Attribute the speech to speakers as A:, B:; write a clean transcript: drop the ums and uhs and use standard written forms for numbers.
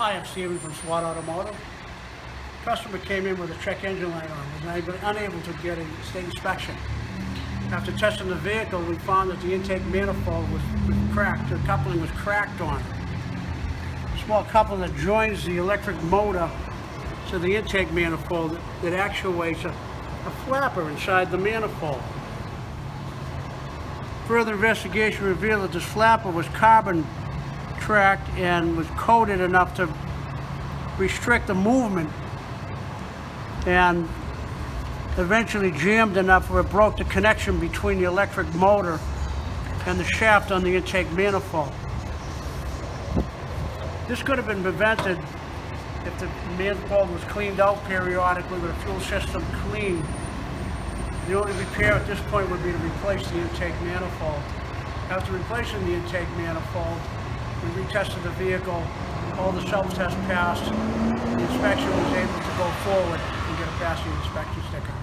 A: Hi, I'm Steven from S.W.A.T Automotive. Customer came in with a check engine light on, was unable to get a state inspection. After testing the vehicle, we found that the intake manifold was cracked. The coupling was cracked on it. A small coupling that joins the electric motor to the intake manifold that actuates a flapper inside the manifold. Further investigation revealed that this flapper was carbon tracked and was coated enough to restrict the movement, and eventually jammed enough where it broke the connection between the electric motor and the shaft on the intake manifold. This could have been prevented if the manifold was cleaned out periodically with a fuel system clean. The only repair at this point would be to replace the intake manifold. After replacing the intake manifold, we retested the vehicle, all the self-tests passed, the inspection was able to go forward and get a passing inspection sticker.